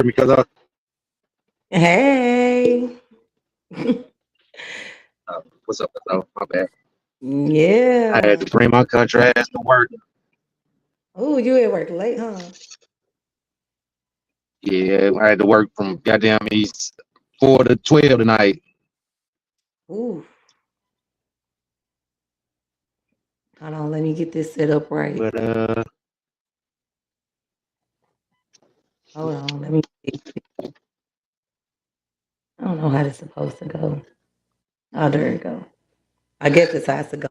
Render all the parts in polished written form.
hear me? Cause Hey. what's up? Oh, my bad. I had Yeah. to bring my country ass to work. Oh, you at work late, huh? Yeah, I had to work from goddamn East 4 to 12 tonight. Ooh. Hold on, let me get this set up right. But Hold on, let me see. I don't know how this supposed to go. Oh, there it go. I guess this has to go.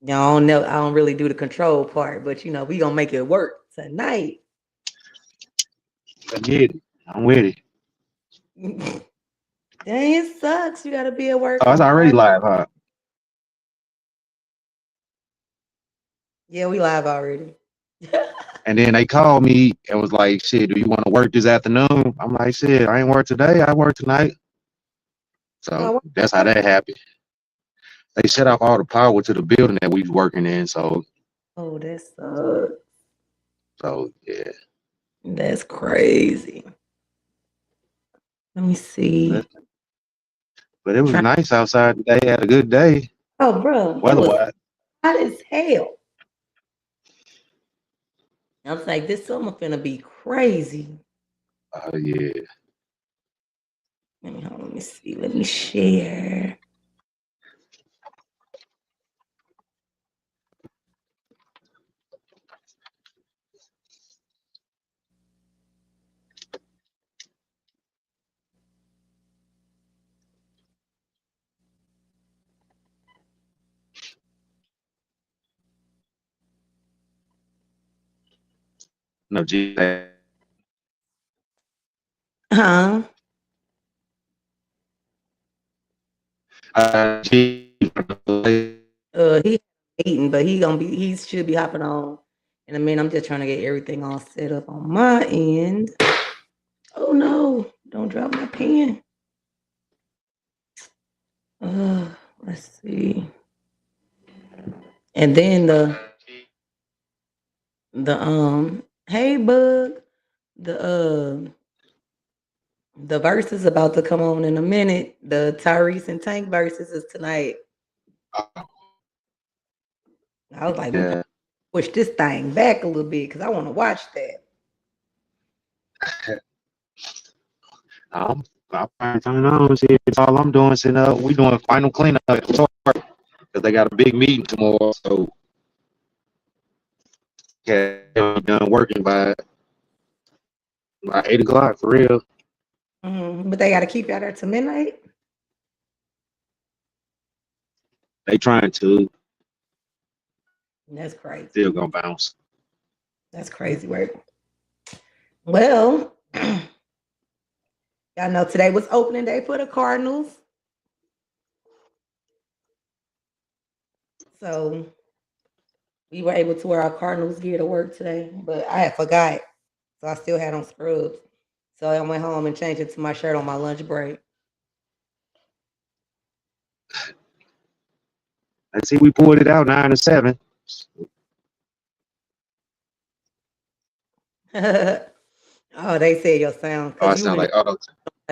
Y'all don't know I don't really do the control part, but we gonna make it work tonight. I get it. I'm with it. Dang, it sucks. You gotta be at work Oh, it's on already Friday. live, huh? Yeah, we live already. And then they called me and was like, "Shit, do you want to work this afternoon?" I'm like, "Shit, I ain't work today. I work tonight." So Oh, that's how that happened. They shut off all the power to the building that we was working in. oh, that sucks. So yeah. That's crazy. Let me see. But, but it was Try- nice outside today. Had a good day Oh, bro, it was weather-wise. hot as hell. I was like, this summer finna be crazy. Oh yeah. Let me see. Let me share. No, G. Huh? He eating, but he should be hopping on in a minute. I'm just trying to get everything all set up on my end. Oh no! Don't drop my pen. Let's see. And then the hey bug, the verse is about to come on in a minute. The Tyrese and Tank verses is tonight. I was like, we Yeah. gonna push this thing back a little bit because I want to watch that. I'm turning on. See, it's all I'm doing. Sitting up. We doing final cleanup because they got a big meeting tomorrow. So yeah, be done working by 8 o'clock for real. But they got to keep you out there to midnight. They trying to That's crazy. still gonna bounce. That's crazy work. Well, y'all know today was opening day for the Cardinals. So we were able to wear our Cardinals gear to work today, but I had forgot. So I still had on scrubs. So I went home and changed it to my shirt on my lunch break. And see, we pulled it out 9-7. Oh, they said your sound Oh, I because you sound were like auto.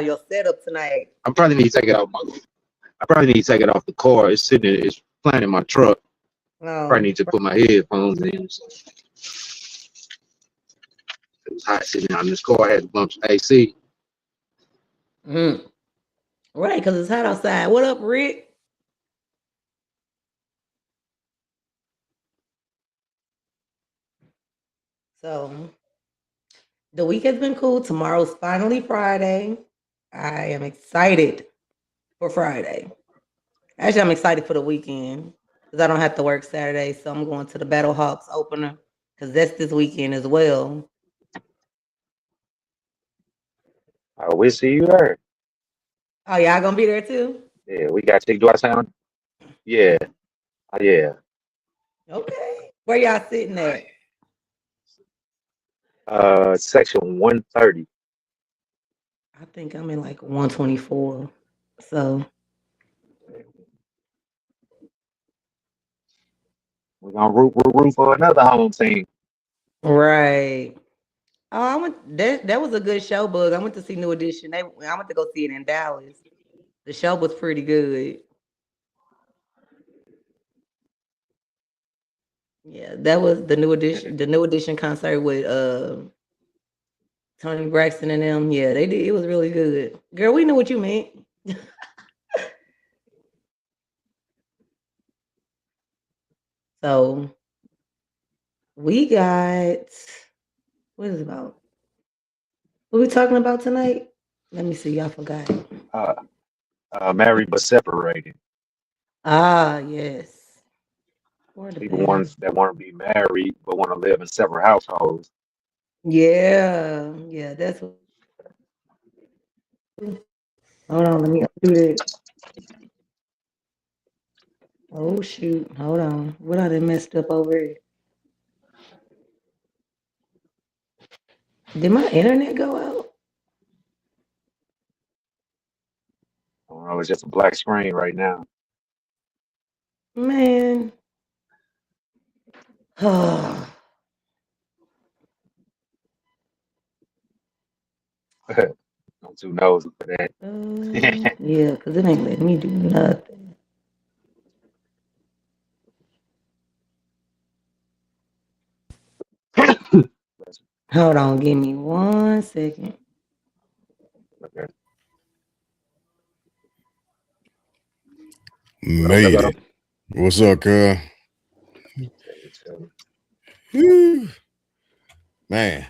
your setup tonight. I probably need to take it off. I probably need to take it off the car. It's sitting. It's playing in my truck. Probably Oh, need to put my headphones in. So it was hot sitting out in this car. I had to bump some AC. right, because it's hot outside. What up, Rick? So the week has been cool. Tomorrow's finally Friday. I am excited for Friday. Actually, I'm excited for the weekend because I don't have to work Saturday. So I'm going to the Battle Hawks opener because that's this weekend as well. We see you there. Oh, y'all gonna be there too? Yeah, we got you. Do I sound? Yeah, yeah. Okay. Where y'all sitting at? Section 130. I think I'm in like 124. So We're gonna root for another home team. right. Oh, I went. That was a good show, Bug. I went to see New Edition. I went to go see it in Dallas. The show was pretty good. Yeah, that was the New Edition. The New Edition concert with Tony Braxton and them. Yeah, they did. It was really good. Girl, we knew what you meant. So we got what is it about? What we talking about tonight? Let me see. I forgot. Uh, Married but separated. Ah, yes. For the People better. ones that want to be married but want to live in separate households. Yeah, yeah. That's. Hold on. Let me do that. Oh shoot. Hold on. What I done messed up over here? Did my internet go out? I don't know, it's just a black screen right now. Man. I'm too nosy for that. Yeah, because it ain't letting me do nothing. Hold on, give me 1 second. Okay. What up, Made what up? it. What's up, cuz? Tell me. Whew. Man.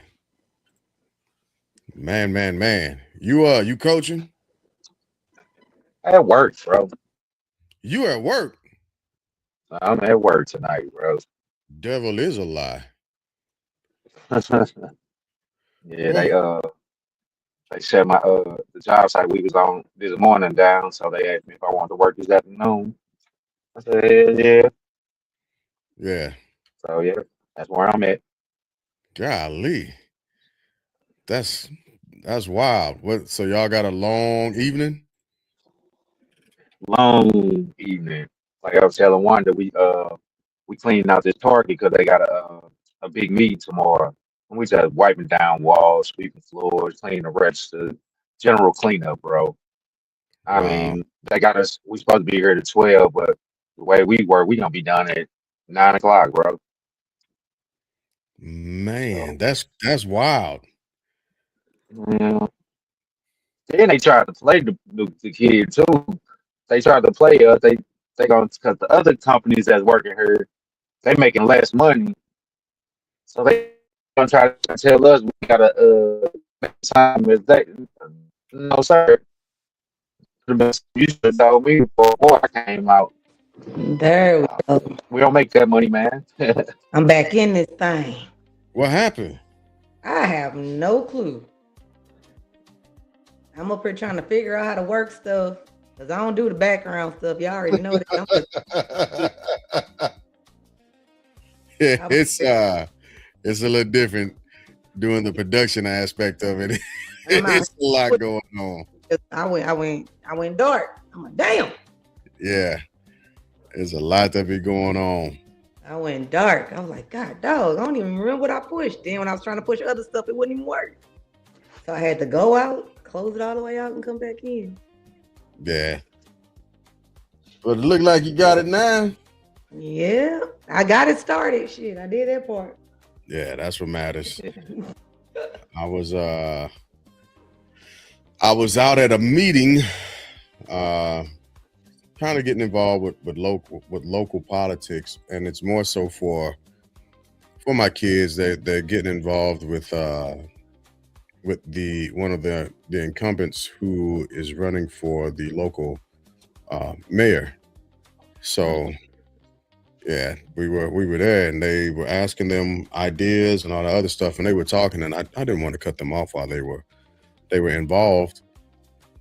Man. You coaching? At work, bro. You at work. I'm at work tonight, bro. Devil is a lie. Yeah, What? they shut my the job site we was on this morning down, so they asked me if I wanted to work this afternoon. I said, hell yeah. Yeah. So yeah, that's where I'm at. Golly. That's wild. What, so y'all got a long evening? Long evening. Like I was telling Wanda, we cleaned out this Target because they got a big meeting tomorrow. And we just wiping down walls, sweeping floors, cleaning the register, general cleanup, bro. I Wow. mean, they got us. We supposed to be here at 12, but the way we work, we gonna be done at 9 o'clock, bro. Man, So, that's wild. yeah. Then they tried to play the kid too. They tried to play us. They gonna because the other companies that's working here, they making less money, so they gonna try to tell us we gotta make time as they. No sir, you should have told me before I came out. There we go. We don't make that money, man. I'm back in this thing. What happened? I have no clue. I'm up here trying to figure out how to work stuff because I don't do the background stuff. Y'all already know that. Yeah, it's a little different doing the production aspect of it. It's a lot going on. I went dark. I'm like, damn. Yeah, there's a lot that be going on. I went dark. I was like, God, dog, I don't even remember what I pushed. Then when I was trying to push other stuff, it wouldn't even work. So I had to go out, close it all the way out, and come back in. Yeah. But it looked like you got it now. Yeah, I got it started. Shit, I did that part. Yeah, that's what matters. I was out at a meeting, kind of getting involved with local politics, and it's more so for my kids. They're getting involved with one of the incumbents who is running for the local mayor. So yeah, we were there, and they were asking them ideas and all the other stuff, and they were talking, and I didn't want to cut them off while they were involved,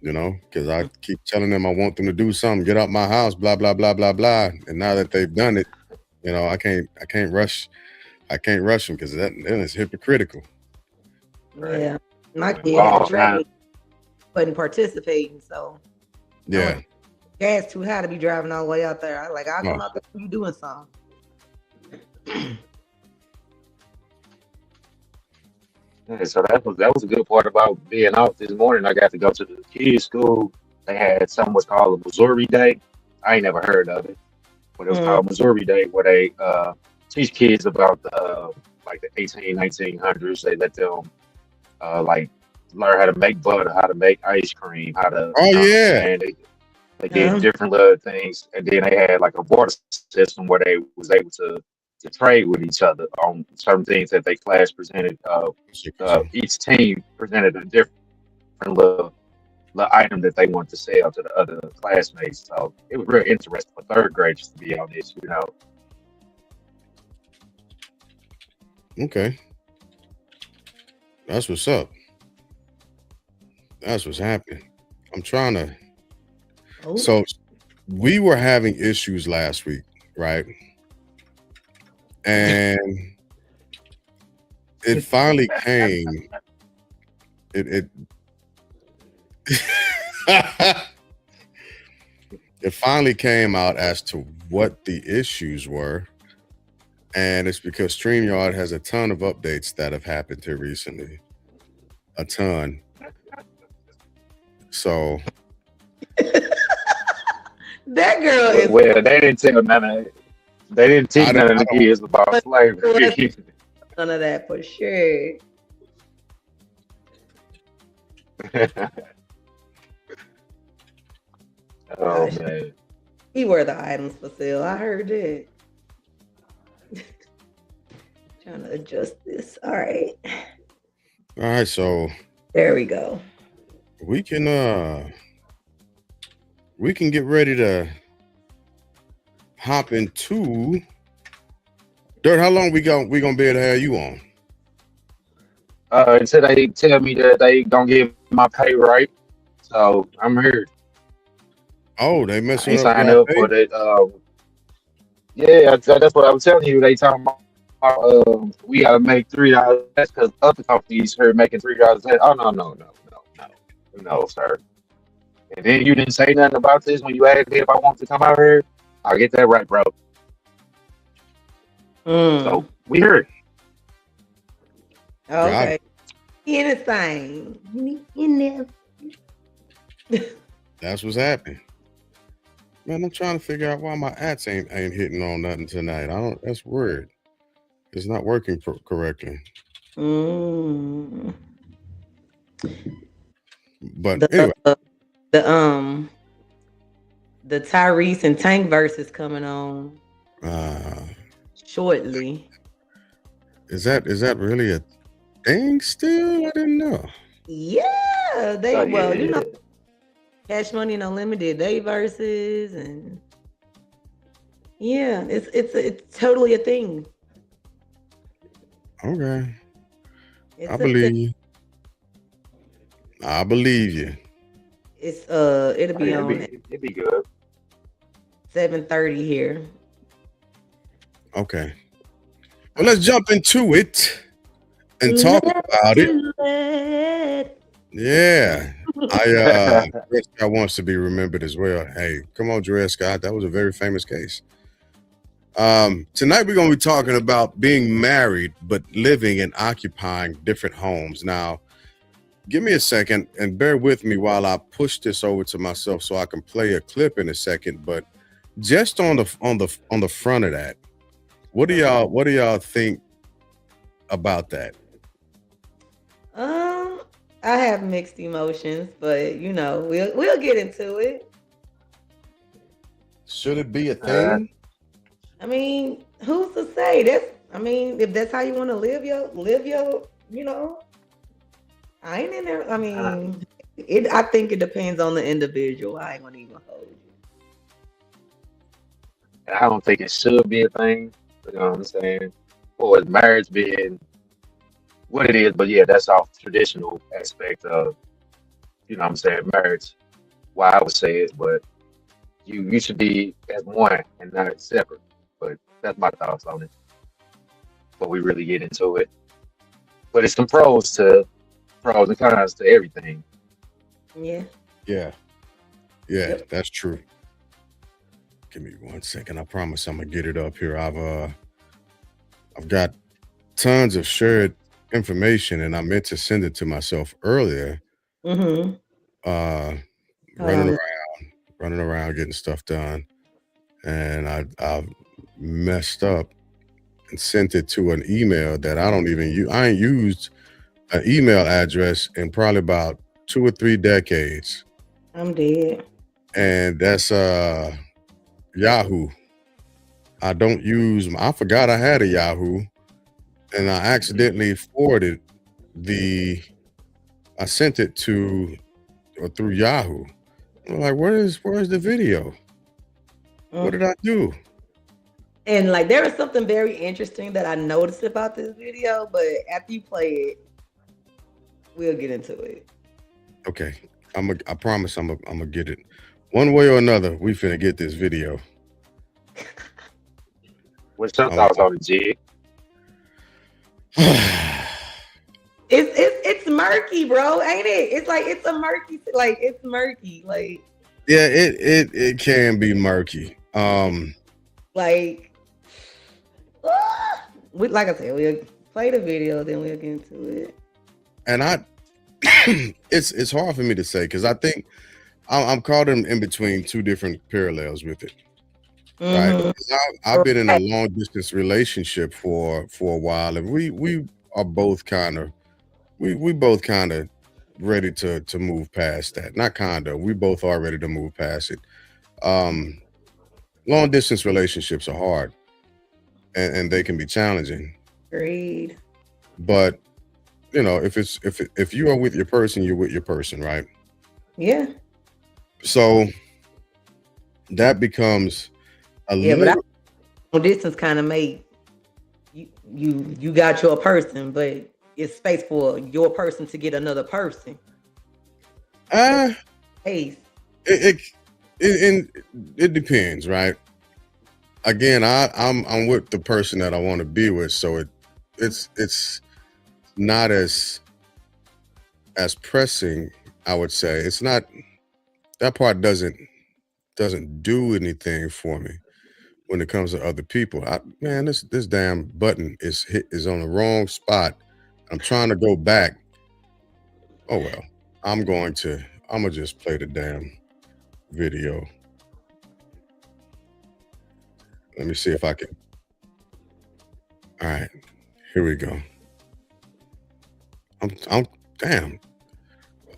because I keep telling them I want them to do something, get out my house, blah blah blah blah blah. And now that they've done it, I can't rush them because then it's hypocritical. Yeah, my kid wasn't participating, so yeah. Gas too high to be driving all the way out there. I'll come out there when you doing something. Yeah, so that was a good part about being off this morning. I got to go to the kids' school. They had something was called a Missouri Day. I ain't never heard of it, but it was Mm, called Missouri Day, where they teach kids about the like the 1900s. They let them like learn how to make butter, how to make ice cream, how to, Oh you know what I'm yeah. saying? They did um, different little things, and then they had like a barter system where they was able to trade with each other on certain things that they class presented. Each team presented a different little item that they wanted to sell to the other classmates. So it was real interesting for third graders to be on this, you know. Okay. That's what's up. That's what's happening. I'm trying to. oh, So we were having issues last week, right? And it finally came. It it finally came out as to what the issues were. And it's because StreamYard has a ton of updates that have happened here recently. A ton. So that girl is Well, they didn't tell none of they didn't teach I don't, none of I the don't kids about slavery. none of that for sure. Oh Gosh, man. he were the items for sale. I heard that. Trying to adjust this. All right, all right, so there we go. we can get ready to hop into Dirt. How long we gonna be able to have you on? Until they tell me that they gonna give my pay right. So I'm here. Oh, they I messing ain't up signed y'all up pay? for that. Yeah, that's what I was telling you. They talking about we gotta make $3 less because other companies here making $3 less. Oh no, sir. And then you didn't say nothing about this when you asked me if I want to come out here. I'll get that right, bro. Mm, So we heard. Got okay, it. anything in there. That's what's happening. Man, I'm trying to figure out why my ads ain't hitting on nothing tonight. I don't. That's weird. It's not working correctly. Mm. But The anyway, the the Tyrese and Tank verse is coming on uh, shortly. is that really a thing still? I didn't know. Yeah, Oh well, yeah. Cash Money and Unlimited, they verses, and yeah, it's totally a thing. Okay, I It's a thing. believe you. I believe you. It's it'll Oh be yeah, on at it'd be good. 7:30 here. Okay. Well, let's jump into it and talk about it. Do it. Yeah. Dred Scott wants to be remembered as well. Hey, come on, Dred Scott. That was a very famous case. Tonight we're going to be talking about being married but living and occupying different homes. Now, give me a second and bear with me while I push this over to myself so I can play a clip in a second. But just on the front of that, what do y'all think about that? I have mixed emotions, but we'll get into it. Should it be a Uh, thing? I mean, who's to say if that's how you want to live I ain't in there. I uh, mean, I think it depends on the individual. I ain't gonna even hold you. I don't think it should be a thing. You know what I'm saying? Or is marriage being what it is, but yeah, that's off traditional aspect of, you know what I'm saying, marriage. Why I would say it, but you should be as one and not separate. But that's my thoughts on it. But we really get into it. But it's some pros and cons to everything. Yeah. Yeah, Yep. that's true. Give me 1 second. I promise I'm gonna get it up here. I've got tons of shared information, and I meant to send it to myself earlier. Mm-hmm. Running around, getting stuff done, and I messed up and sent it to an email that I don't even use. I ain't used an email address in probably about 2 or 3 decades, I'm dead. and that's Yahoo. I don't use. I forgot I had a Yahoo, and I accidentally forwarded I sent it to or through Yahoo. I'm like, where's the video? What did I do? And like, there is something very interesting that I noticed about this video, but after you play it, we'll get into it. Okay, I promise I'm gonna get it. One way or another, we finna get this video. What's your thoughts on the jig? It's murky, bro, ain't it? It's like it's murky. Like yeah, it can be murky. Like I said, we'll play the video, then we'll get into it. And it's hard for me to say because I think I'm caught in between 2 different parallels with it. Mm-hmm. Right, I've been in a long distance relationship for a while, and we are both kind of ready to move past that. Not kind of, we both are ready to move past it. Long distance relationships are hard, and they can be challenging. Agreed. But you know, if you are with your person, you're with your person, right? Yeah. So that becomes but long distance kind of make you got your person, but it's space for your person to get another person. Hey, it depends, right? Again, I'm with the person that I want to be with, so it's not as pressing. I would say it's not, that part doesn't do anything for me when it comes to other people. This damn button is on the wrong spot. I'm trying to go back. Oh well, I'm gonna just play the damn video. Let me see if I can. All right, here we go. I'm damn.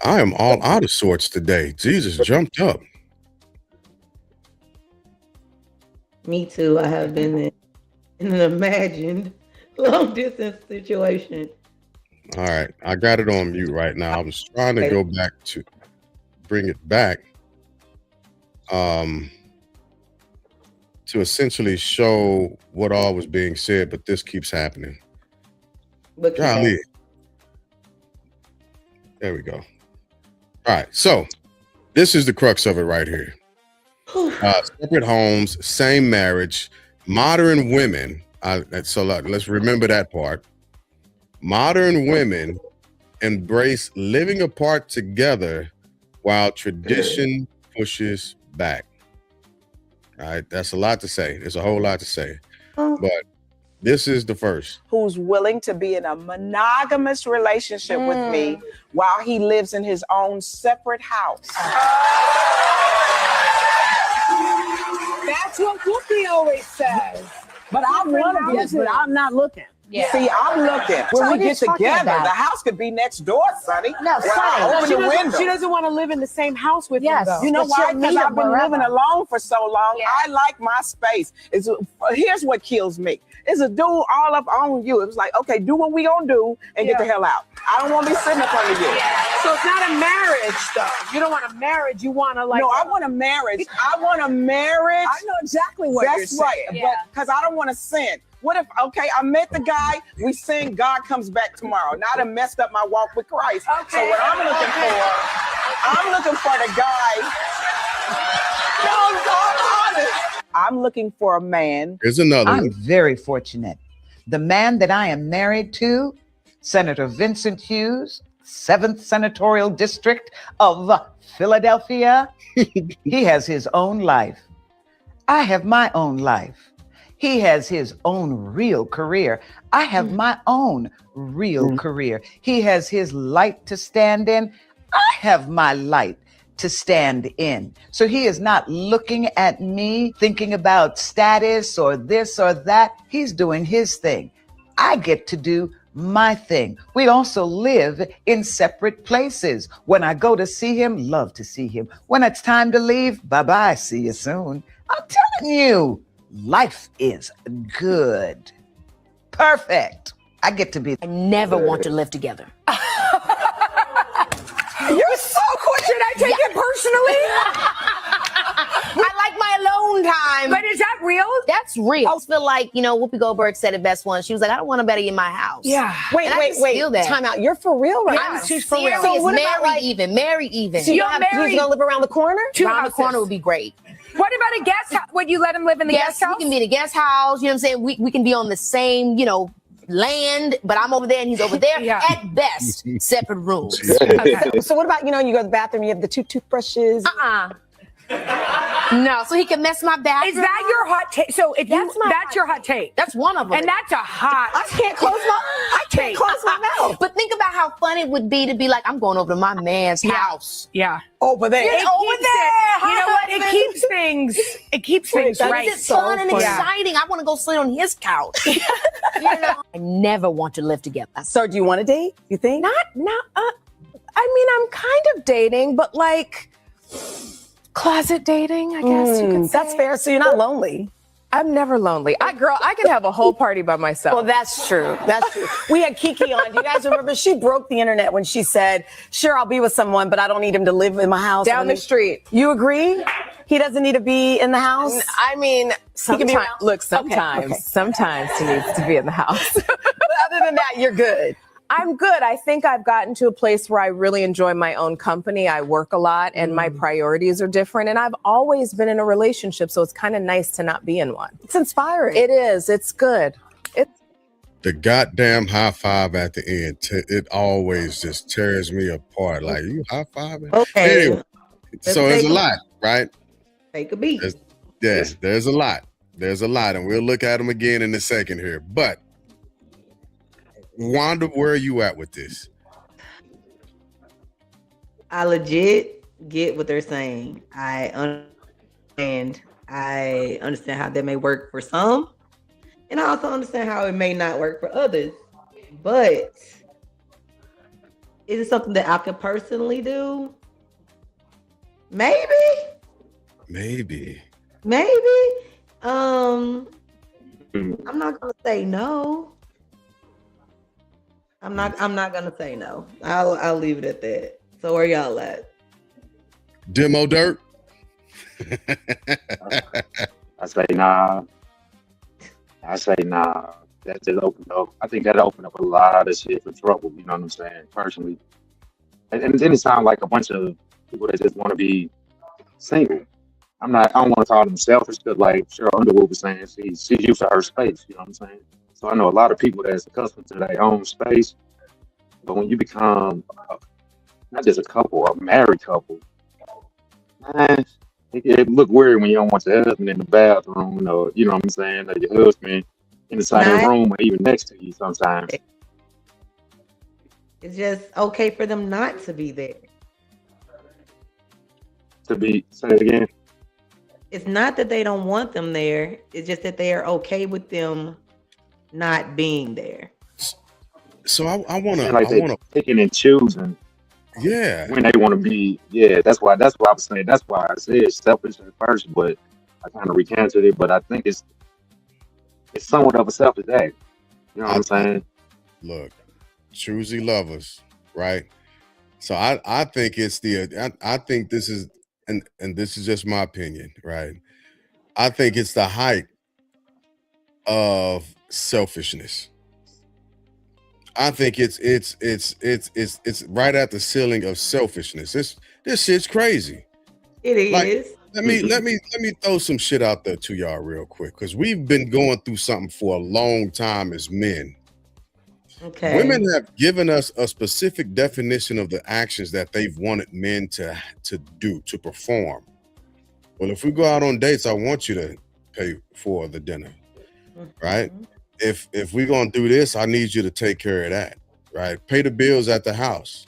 I am all out of sorts today. Jesus jumped up. Me too. I have been in an imagined long distance situation. All right, I got it on mute right now. I was trying to go back to bring it back to essentially show what all was being said, but this keeps happening. But golly. There we go. All right, so this is the crux of it right here. Separate homes, same marriage, modern women. So let's remember that part. Modern women embrace living apart together while tradition pushes back. All right, that's a lot to say. There's a whole lot to say, but this is the first. Who's willing to be in a monogamous relationship with me while he lives in his own separate house. That's what Whoopi always says. But I want to be. Yes, but I'm not looking. Yeah. See, I'm looking. When we get together, the house could be next door, Sonny. No, Sonny. Open the window. She doesn't want to live in the same house with you, though. You know why? Because I've been living alone for so long. Yeah. I like my space. Here's what kills me. It's a dude all up on you. It was like, okay, do what we gonna do and get the hell out. I don't want to be sitting up under you. So it's not a marriage, though. You don't want a marriage. You want to like. No, I want a marriage. I want a marriage. I know exactly what you're saying. That's right. But because I don't want to sin. What if, okay, I met the guy, we sing God Comes Back Tomorrow. Now I done messed up my walk with Christ. Okay. So what I'm looking for the guy. I'm looking for a man. Here's another I'm very fortunate. The man that I am married to, Senator Vincent Hughes, 7th Senatorial District of Philadelphia, he has his own life. I have my own life. He has his own real career. I have my own real career. He has his light to stand in. I have my light to stand in. So he is not looking at me thinking about status or this or that. He's doing his thing. I get to do my thing. We also live in separate places. When I go to see him, love to see him. When it's time to leave, bye-bye, see you soon. I'm telling you, life is good. Perfect. I get to be. I never want to live together. You're so quick. Should I take it personally? I like my alone time. But is that real? That's real. I feel like, Whoopi Goldberg said it best once. She was like, I don't want nobody in my house. Yeah. Wait, And I wait, just wait. feel that. Time out. You're for real right I'm now. serious. for real. So what about, Married even. Married even. So You're he's married. gonna live around the corner? Two Around the houses. corner would be great. What about a guest house? Would you let him live in the guest house? We can be in a guest house. You know what I'm saying? We can be on the same, land, but I'm over there and he's over there. Yeah. At best, separate rooms. So what about, you go to the bathroom, you have the two toothbrushes? No, so he can mess my bathroom. Is that your hot take? So if That's my that's hot your hot take. That's one of them. And that's a hot. I can't close my mouth. But think about how fun it would be to be like, I'm going over to my man's house. Yeah. Over there. It over keeps there. You know what? It keeps things. It keeps things That's right. it fun and Yeah. exciting. I want to go sit on his couch. I never want to live together. So do you want to date? You think? I'm kind of dating, but like closet dating, I guess you could say. That's fair. So you're not lonely. I'm never lonely. I can have a whole party by myself. Well, that's true. That's true. We had Kiki on. Do you guys remember? She broke the internet when she said, sure, I'll be with someone, but I don't need him to live in my house. Down the street. You agree? He doesn't need to be in the house? I mean, can be sometimes, around? look, sometimes he needs to be in the house. But other than that, you're good. I'm good. I think I've gotten to a place where I really enjoy my own company. I work a lot and my priorities are different. And I've always been in a relationship, so it's kind of nice to not be in one. It's inspiring. It is. It's good. The goddamn high five at the end, it always just tears me apart. Like, you high fiving? Okay. Anyway, so there's a lot, right? Take a beat. Yes, there's a lot. There's a lot, and we'll look at them again in a second here. But Wanda, where are you at with this? I legit get what they're saying. I understand how that may work for some, and I also understand how it may not work for others. But is it something that I could personally do? Maybe. I'm not gonna say no. I'm not gonna say no. I'll leave it at that. So where y'all at? Demo Dirt? I say nah. That just opened up. I think that opened up a lot of shit for trouble. You know what I'm saying? Personally, and then it sounds like a bunch of people that just want to be single. I don't want to call them selfish, because like Cheryl Underwood was saying, she's used to her space. You know what I'm saying? So I know a lot of people that's accustomed to their own space. But when you become not just a couple, a married couple, man, it look weird when you don't want your husband in the bathroom, or you know what I'm saying, or your husband in the same room, or even next to you sometimes. It's just okay for them not to be there. Say it again. It's not that they don't want them there. It's just that they are okay with them not being there. So I want to picking and choosing. Yeah. When they want to be. Yeah, that's why I was saying. That's why I said selfish at first, but I kind of recanted it. But I think it's somewhat of a selfish act. You know what I'm saying? Look, choosy lovers, right? So I think it's I think this is, and this is just my opinion, right? I think it's the height of selfishness. I think it's right at the ceiling of selfishness. This shit's crazy. It is. Like, let me throw some shit out there to y'all real quick, because we've been going through something for a long time as men. Okay. Women have given us a specific definition of the actions that they've wanted men to do, to perform. Well, if we go out on dates, I want you to pay for the dinner. right? Mhm. If we're gonna do this, I need you to take care of that, right? Pay the bills at the house,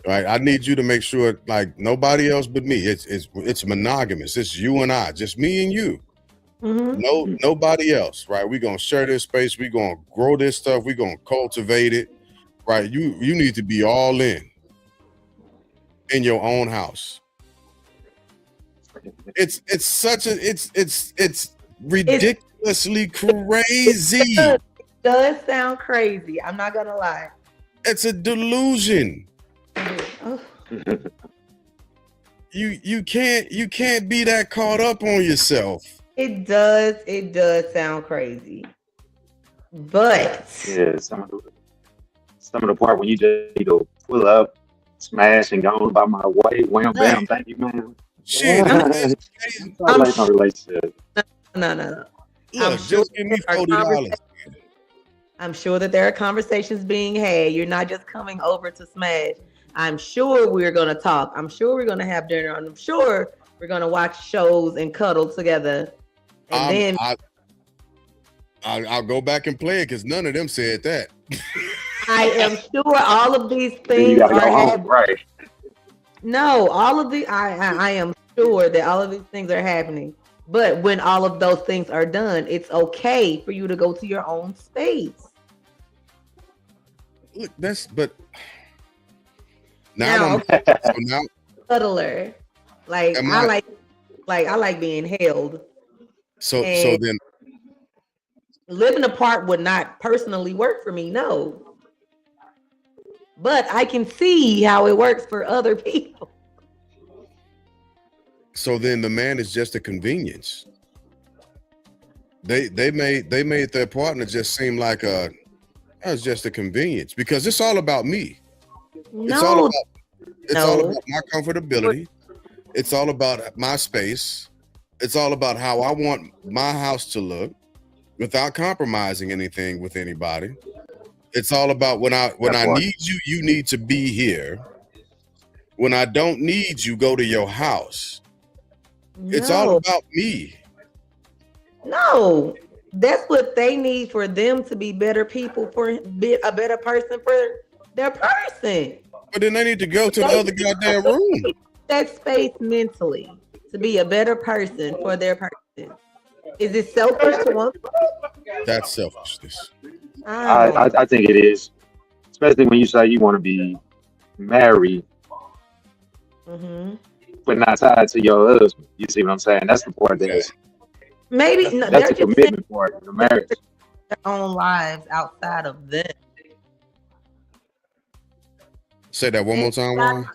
right? I need you to make sure like nobody else but me. It's monogamous. It's you and I, just me and you. Mhm. Nobody else, right? We're gonna share this space. We're gonna grow this stuff. We're gonna cultivate it, right? You need to be all in your own house. It's ridiculously crazy. It does sound crazy. I'm not gonna lie. It's a delusion. Oh, You can't be that caught up on yourself. it does sound crazy. But Yeah, some of the part when you just need to pull up, smash, and go on about my way. Wham, bam, thank you, man. Shit. I like my relationship. no. Look, sure just give me there are $40. I'm sure that there are conversations being had. You're not just coming over to smash. I'm sure we're gonna talk. I'm sure we're gonna have dinner. I'm sure we're gonna watch shows and cuddle together. And then I'll go back and play it because none of them said that. I am sure all of these Then you things gotta are go home, happening. right? No, all of the I am sure that all of these things are happening. But when all of those things are done, it's okay for you to go to your own space. Look, but Now, now so now cuddler. Like am I like being held. so And then living apart would not personally work for me, no. But I can see how it works for other people. the man is just a convenience. They made their partner just seem like it's just a convenience because it's all about me. It's all about my comfortability. It's all about my space. It's all about how I want my house to look without compromising anything with anybody. It's all about when I need you, you need to be here. When I don't need you, go to your house. It's all about me. No, that's what they need for them to be better people, for be a better person for their person. But then they need to go to the other goddamn room. That space mentally to be a better person for their person. Is it selfish to want? That's selfishness. I think it is, especially when you say you want to be married, Mm-hmm. but not tied to your husband. You see what I'm saying? That's the part that's Maybe no, that's they're the just saying commitment part of the marriage. their own lives outside of them. Say that one more time, Juan.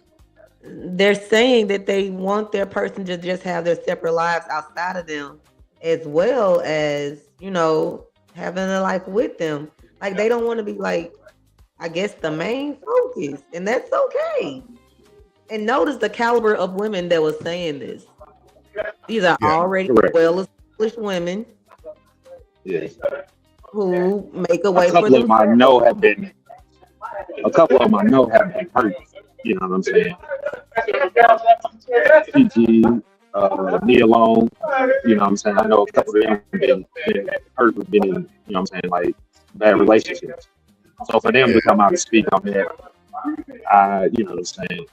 They're saying that they want their person to just have their separate lives outside of them, as well as, you know, having a life with them. Like they don't want to be like, I guess, the main focus, and that's okay. And notice the caliber of women that was saying this. These are Yeah, already correct. well-established women Yes. who make a A way for couple of them I themselves. know have been. A couple of them I know have been hurt. You know what I'm saying? PG, Nia Long. You know what I'm saying? I know a couple of them have been hurt, been in, you know what I'm saying, like bad relationships. So for them to come out and speak on that, you know what I'm saying?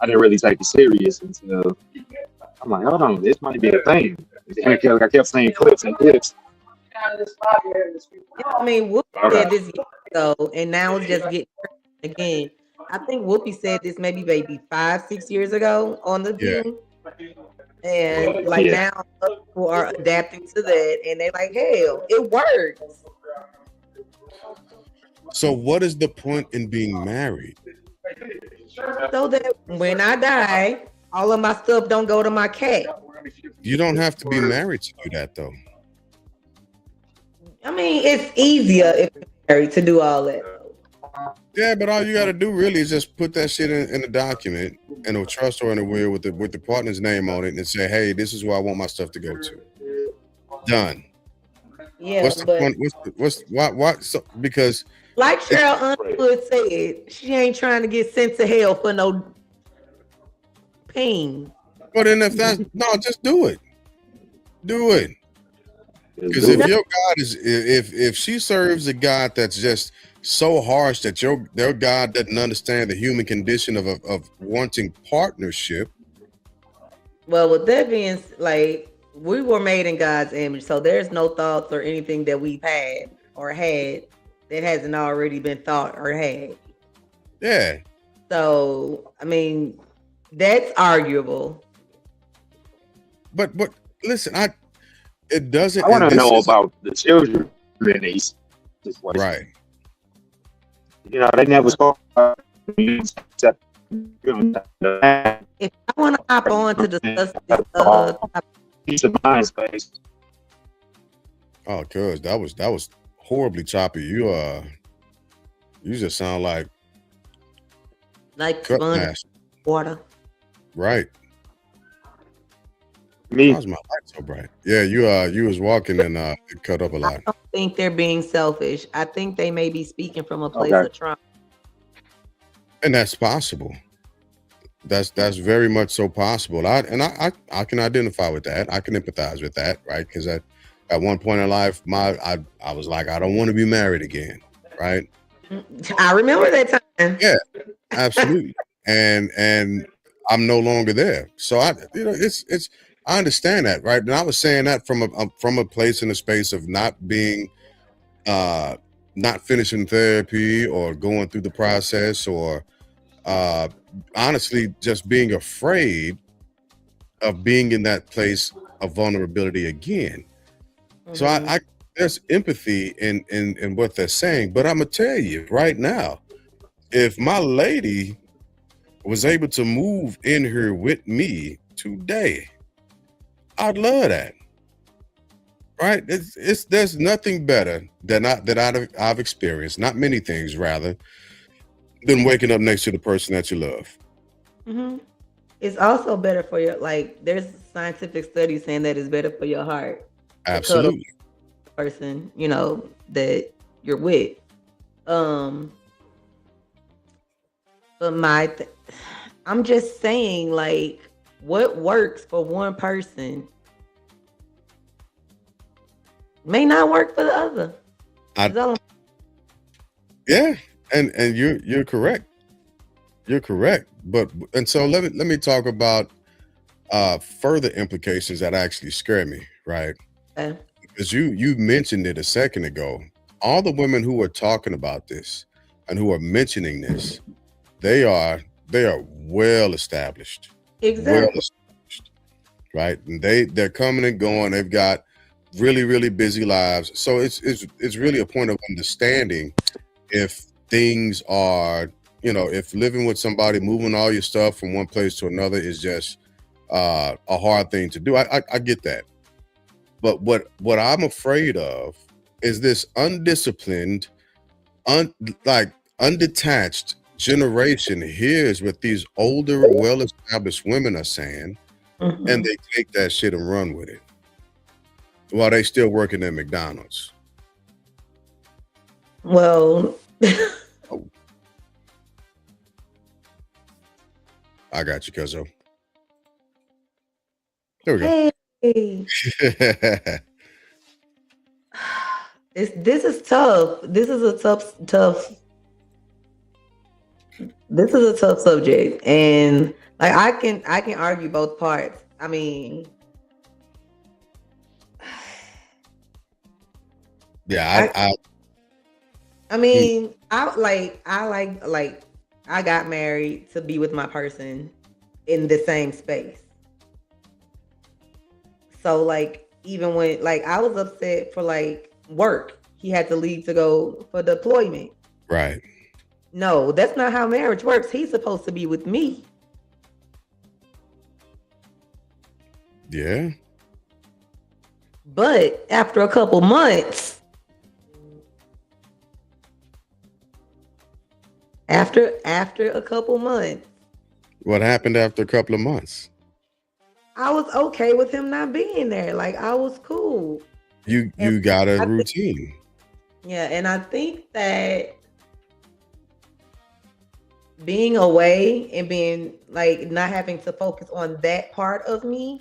I didn't really take it serious until I'm like, hold on, this might be a thing. I kept saying clips and clips. I mean, Whoopi said this years ago, and now it's just getting again. I think Whoopi said this maybe 5-6 years ago on The Yeah. View. And like Yeah. now people are adapting to that, and they're like, hell, it works. So what is the point in being married? So that when I die, all of my stuff don't go to my cat. You don't have to be married to do that though. I mean, it's easier if you're married to do all that. Yeah, but all you got to do really is just put that shit in a document in a trust or in a will with the partner's name on it and say, hey, this is where I want my stuff to go to. Done. Yeah, What's the but point? Why? So, because like Cheryl Underwood said, she ain't trying to get sent to hell for no pain. well, then if that's no, just do it. Do it. Because if your God is if she serves a God that's just so harsh that their God doesn't understand the human condition of wanting partnership. Well, with that being like, we were made in God's image, so there's no thoughts or anything that we've had that hasn't already been thought or had. Yeah. So I mean, that's arguable. But listen, it doesn't. I want to know about the children in these situations. Right. You know, they never spoke. If I want to hop on to discuss this piece of mind space. Oh, cuz that was horribly choppy. You just sound like cut sponge master. water. Right. Me. How's my light so bright? Yeah, you was walking and it cut up a lot. I don't think they're being selfish. I think they may be speaking from a place Okay. of trauma. And that's possible. That's very much so possible. I can identify with that. I can empathize with that, right? Because at one point in life, I was like, I don't want to be married again, right? I remember that time. Yeah, absolutely. and I'm no longer there. So I understand that, right? And I was saying that from a place in a space of not being, not finishing therapy or going through the process, or honestly just being afraid of being in that place of vulnerability again. Mm-hmm. So I there's empathy in what they're saying, but I'm gonna tell you right now, if my lady was able to move in here with me today, I'd love that. Right? There's nothing better that I've experienced, not many things rather, than waking up next to the person that you love. Mm-hmm. It's also better for your, there's scientific studies saying that it's better for your heart. Absolutely. The person, that you're with. But I'm just saying, what works for one person may not work for the other. Yeah, and you're correct. You're correct. And so let me talk about further implications that actually scare me, right? Okay. Because you mentioned it a second ago. All the women who are talking about this and who are mentioning this, they are well established. Exactly. Well established, right? And they're coming and going. They've got really, really busy lives. So it's really a point of understanding if things are, if living with somebody, moving all your stuff from one place to another is just a hard thing to do. I get that. But what I'm afraid of is this undisciplined, undetached generation hears what these older, well-established women are saying, mm-hmm. and they take that shit and run with it while they still working at McDonald's. Well, I got you, cuzzo. There we go. Hey. This is tough. This is a tough subject, and I can argue both parts. I mean, yeah, I got married to be with my person in the same space. So even when I was upset for work, he had to leave to go for deployment. Right. No, that's not how marriage works. He's supposed to be with me. Yeah. But after a couple months, After a couple months. What happened after a couple of months? I was okay with him not being there. I was cool. You got a routine. Yeah, and I think that being away and being not having to focus on that part of me,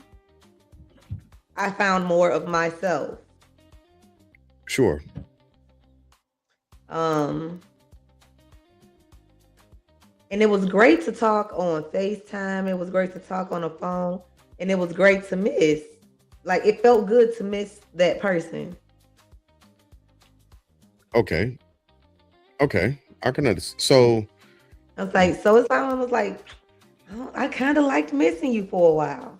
I found more of myself. Sure. And it was great to talk on FaceTime. It was great to talk on the phone. And it was great to miss. Like, it felt good to miss that person. Okay. Okay. I can understand. So I was like, so it's almost like, oh, I kind of liked missing you for a while.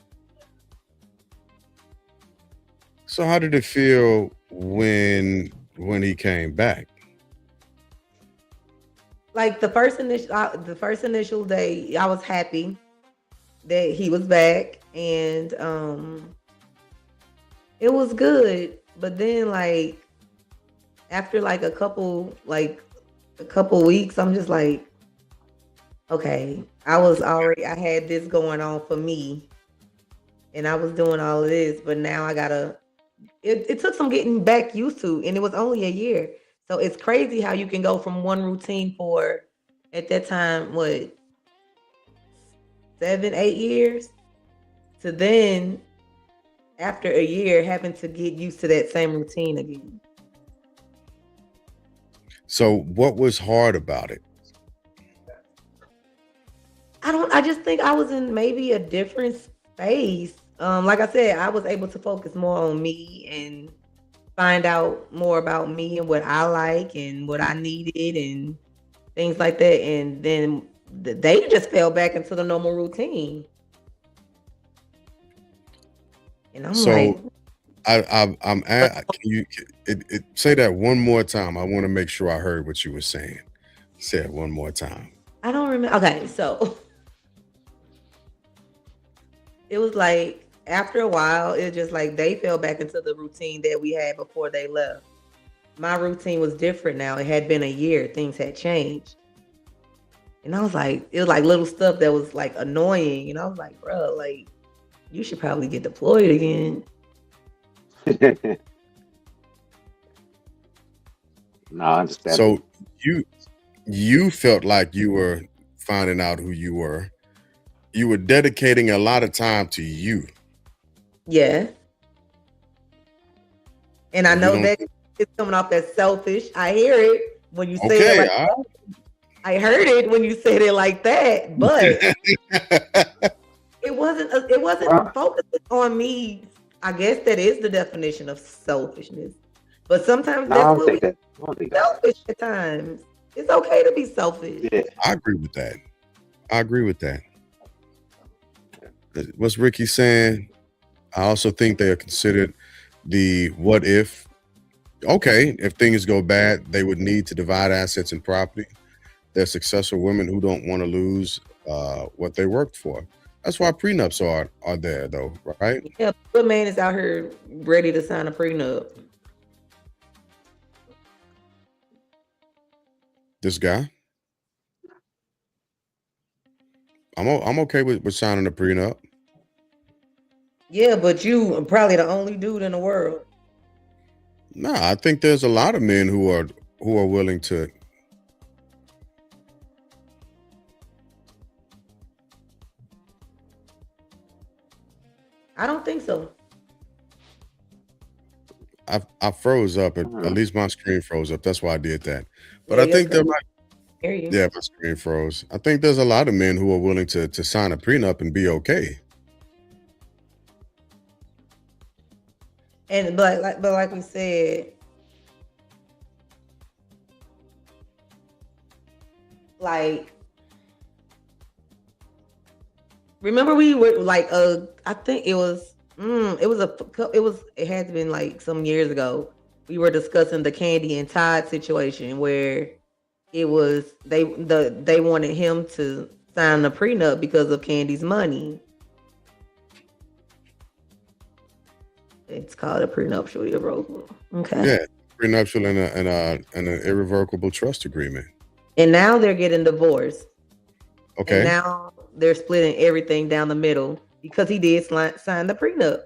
so how did it feel when he came back? Like the first initial day, I was happy that he was back, and it was good. But then, like, after like a couple weeks, I'm just like, okay, I had this going on for me, and I was doing all of this, but now I gotta. It took some getting back used to, and it was only a year. So it's crazy how you can go from one routine for, at that time, what, 7-8 years, to then after a year having to get used to that same routine again. So what was hard about it? I just think I was in maybe a different space. Like I said, I was able to focus more on me and find out more about me and what I like and what I needed and things like that. And then they just fell back into the normal routine. And I'm like, I'm at. Can you say that one more time? I want to make sure I heard what you were saying. Say it one more time. I don't remember. Okay, so it was like after a while, it just like they fell back into the routine that we had before they left. My routine was different now. It had been a year. Things had changed. And I was like, it was like little stuff that was like annoying. And I was like, bro, like, you should probably get deployed again. No, I understand. So you felt like you were finding out who you were. You were dedicating a lot of time to you. Yeah. And I You know don't- that it's coming off as selfish. I hear it when you say Okay, it like I heard it when you said it like that, but it wasn't Wow. focusing on me. I guess that is the definition of selfishness. But sometimes No, I that's don't what think we that. I don't think that. selfish at times. It's okay to be selfish. Yeah. I agree with that. What's Ricky saying? I also think they are considered the what if. Okay, if things go bad, they would need to divide assets and property. They're successful women who don't want to lose what they worked for. That's why prenups are there, though, right? Yeah, good man is out here ready to sign a prenup. This guy, I'm okay with signing a prenup. Yeah, but you are probably the only dude in the world. No, I think there's a lot of men who are willing to. I don't think so. I froze up. At least my screen froze up. That's why I did that. But I your think there screen- might. Hear you. Yeah, my screen froze. I think there's a lot of men who are willing to sign a prenup and be okay. And but like we said, like, remember we were like I think it had been like some years ago. We were discussing the Candy and Todd situation where it was they wanted him to sign the prenup because of Candy's money. It's called a prenuptial irrevocable. Okay. Yeah, prenuptial and an irrevocable trust agreement. And now they're getting divorced. Okay. And now they're splitting everything down the middle because he did sign the prenup.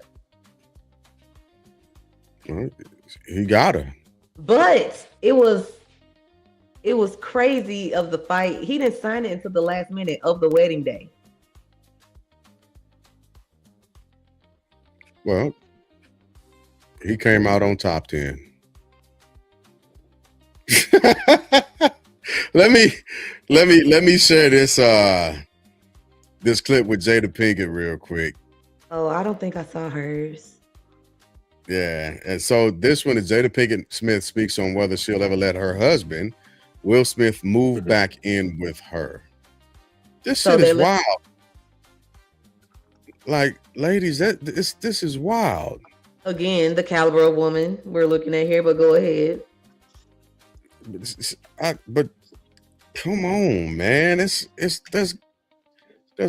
Well, he got her. But it was crazy of the fight. He didn't sign it until the last minute of the wedding day. Well, he came out on top then. let me share this this clip with Jada Pinkett real quick. Oh, I don't think I saw hers. Yeah, and so this one is Jada Pinkett Smith speaks on whether she'll ever let her husband, Will Smith, move back in with her. This So shit is they're wild. Like, ladies, this is wild. Again, the caliber of woman we're looking at here, but go ahead. But come on, man. There's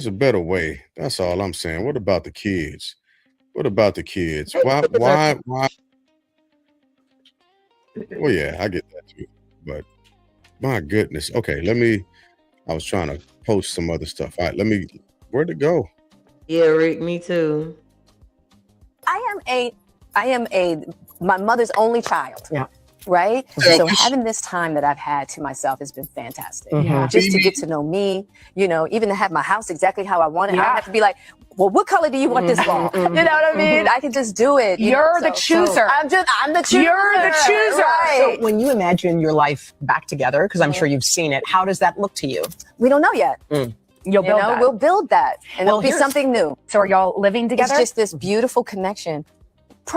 a better way. That's all I'm saying. What about the kids? What about the kids? Why? Well, yeah, I get that too. But my goodness. Okay, I was trying to post some other stuff. All right, where'd it go? Yeah, Rick, me too. I am my mother's only child. Yeah. Right? Yeah, So we- having this time that I've had to myself has been fantastic. Mhm. Just to get to know me, even to have my house exactly how I want it. I Yeah. don't have to be like, well, what color do you want this wall? You know what I mean? I can just do it. You're the chooser. I'm the chooser. You're the chooser. Right. So when you imagine your life back together, because I'm sure you've seen it, how does that look to you? We don't know yet. You'll build that. We'll build that. And Well, it'll be here's- something new. So are y'all living together? It's just this beautiful connection.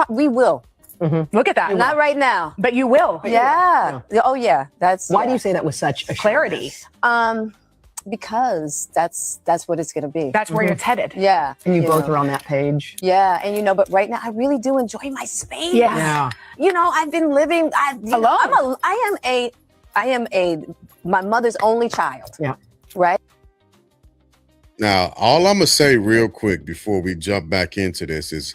We will. Look at that. Not right now. But you will. Yeah. Oh yeah. That's Why do you say that with such Clarity. Because that's what it's gonna be. That's where it's headed. Yeah. And you both know. are on that page. Yeah, and but right now I really do enjoy my space. Yeah. I've been living Alone. I am my mother's only child. Yeah. Right? Now, all I'm gonna say real quick before we jump back into this is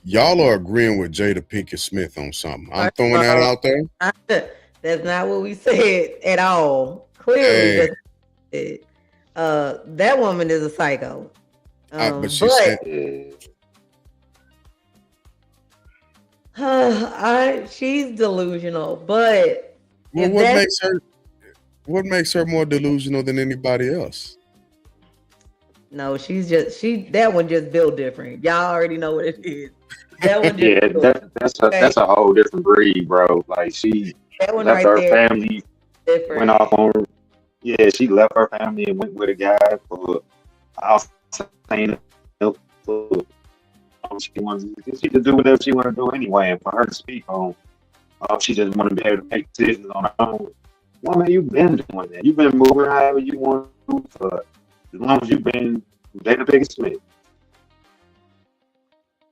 y'all are agreeing with Jada Pinkett Smith on something. I'm throwing that out there. That's not what we said at all. Clearly, Hey. that woman is a psycho. But she said, she's delusional. But well, if what makes her more delusional than anybody else? no, that one just built different. Y'all already know what it is. That one just Yeah, built that's a whole different breed, bro. Like she that one left right her there family, different. went off on. Yeah, she left her family and went with a guy for outside. She could do whatever she wanted to do anyway, and for her to speak on, she just wanted to be able to make decisions on her own. Woman, you've been doing that. You've been moving however you want to for as long as you've been Jada Pinkett Smith.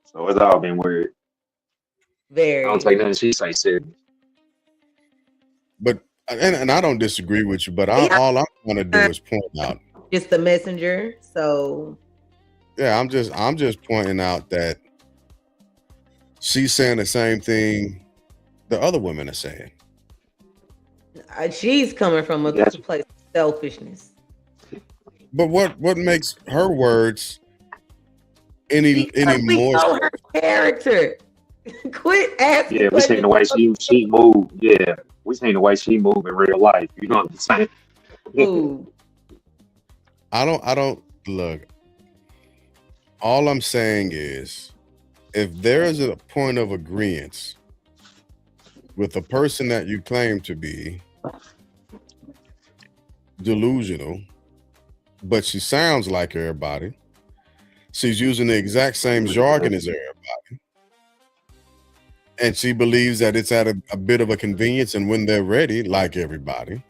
So it's all been weird. Very. I don't take nothing she say serious. But and I don't disagree with you, but all I'm gonna do is point out. Just the messenger. So Yeah, I'm just pointing out that she's saying the same thing the other women are saying. she's coming from a Yes. place of selfishness. But what makes her words any Because we more? know her character. Quit asking. Yeah, we seen the way she moved. Yeah, we seen the way she moved in real life. You know what I'm saying? Ooh. I don't look. All I'm saying is, if there is a point of agreement with the person that you claim to be delusional, but she sounds like everybody, she's using the exact same jargon as everybody, and she believes that it's at a bit of a convenience, and when they're ready, like everybody.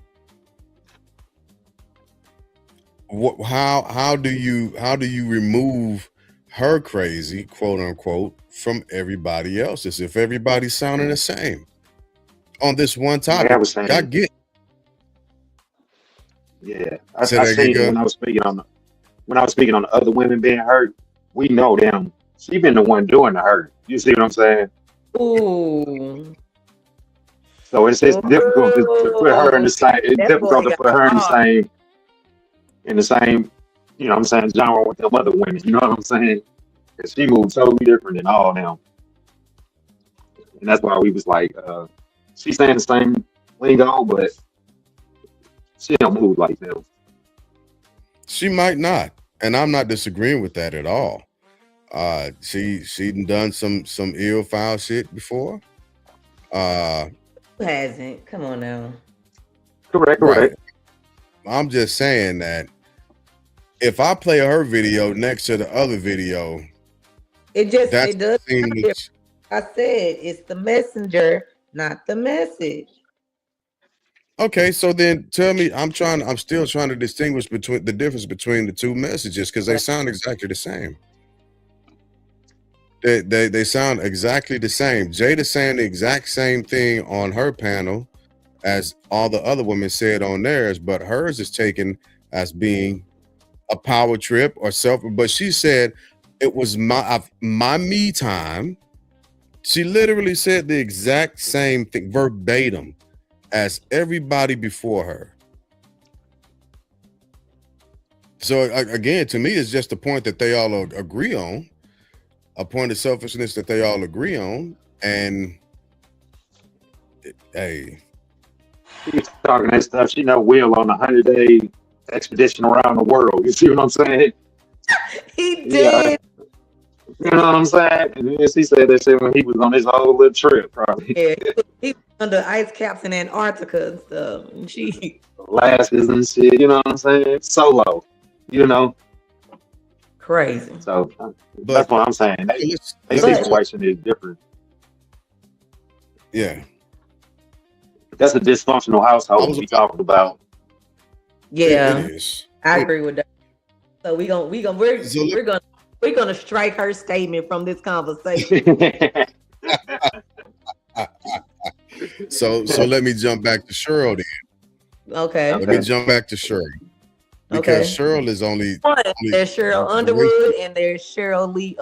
How do you remove her crazy, quote unquote, from everybody else? As if everybody's sounding the same on this one topic. Like I was saying, I get. yeah, I Say that seen again, it when I was speaking on the other women being hurt. We know them. She been the one doing the hurt. You see what I'm saying? Ooh. So it's difficult to put her in the same. It's That difficult boy to put her in the got same. In the same, you know what I'm saying, genre with them other women. You know what I'm saying? Because she moved totally different than all them. And that's why we was like, she's saying the same lingo, but she don't move like them. She might not, and I'm not disagreeing with that at all. She done some ill foul shit before. Who hasn't? Come on now. Correct. Right. I'm just saying that if I play her video next to the other video, It just that's it does. seems I said it's the messenger, not the message. okay. So then tell me, I'm still trying to distinguish between the difference between the two messages because they sound exactly the same. They sound exactly the same. Jada's saying the exact same thing on her panel as all the other women said on theirs, but hers is taken as being a power trip or self. But she said it was my me time. She literally said the exact same thing verbatim as everybody before her. So again, to me, it's just a point that they all agree on, a point of selfishness that they all agree on, and hey. She's talking that stuff. She know Will on a 100-day expedition around the world. You see what I'm saying? He did. You know what I'm saying? And then she said that shit when he was on his whole little trip, probably. Yeah. He was under ice caps in Antarctica and stuff. And she Lashes and shit. You know what I'm saying? Solo. You know. Crazy. So that's what I'm saying. Their situation is different. Yeah. That's a dysfunctional household we talking about. Yeah, It is. I agree with that. So we're gonna strike her statement from this conversation. So let me jump back to Cheryl then. Okay. Let me jump back to Cheryl. Because Cheryl is only There's Cheryl Underwood and there's Cheryl Lee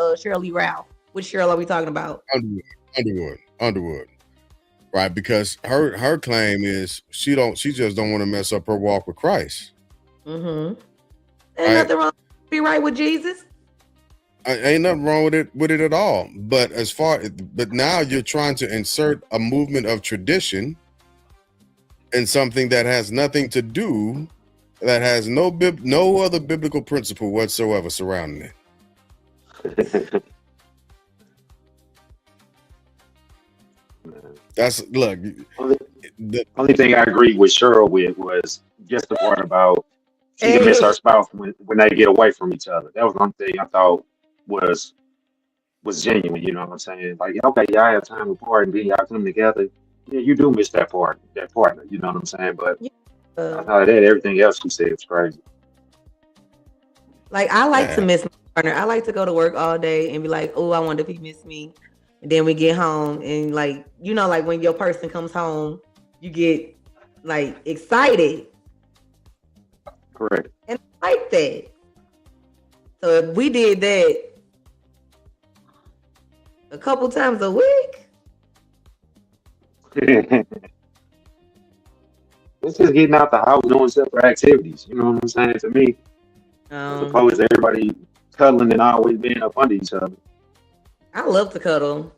Ralph. Which Cheryl are we talking about? Underwood. Right, because her claim is she just don't want to mess up her walk with Christ. Mm-hmm. Ain't nothing wrong. Be right with Jesus. Ain't nothing wrong with it at all. But but now you're trying to insert a movement of tradition in something that has nothing to do, that has no other biblical principle whatsoever surrounding it. The only thing I agreed with Cheryl with was just the part about she can miss her spouse when they get away from each other. That was one thing I thought was genuine. You know what I'm saying? Like, okay, y'all have time apart and then y'all come together. Yeah, you do miss that partner. You know what I'm saying? But outside of that, everything else she said was crazy. Like, I like to miss my partner. I like to go to work all day and be like, oh, I wonder if he missed me. And then we get home and like, like when your person comes home, you get like excited. Correct. And I like that. So if we did that a couple times a week. It's just getting out the house, doing separate activities. You know what I'm saying? To me, as opposed to everybody cuddling and always being up under each other. I love to cuddle.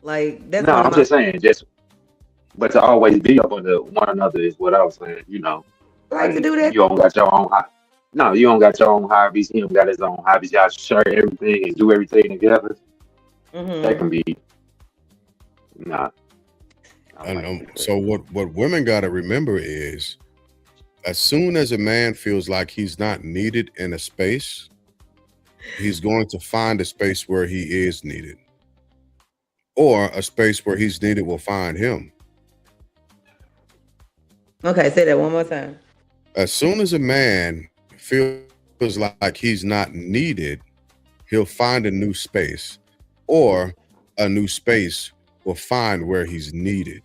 Like that's no, I'm just saying, but to always be up under one another is what I was saying. I like to do that. You don't got your own. No, you don't got your own hobbies. He don't got his own hobbies. Y'all share everything and do everything together. Mm-hmm. That can be not. So what women got to remember is, as soon as a man feels like he's not needed in a space, he's going to find a space where he is needed, or a space where he's needed will find him. Okay, say that one more time. As soon as a man feels like he's not needed, he'll find a new space, or a new space will find where he's needed.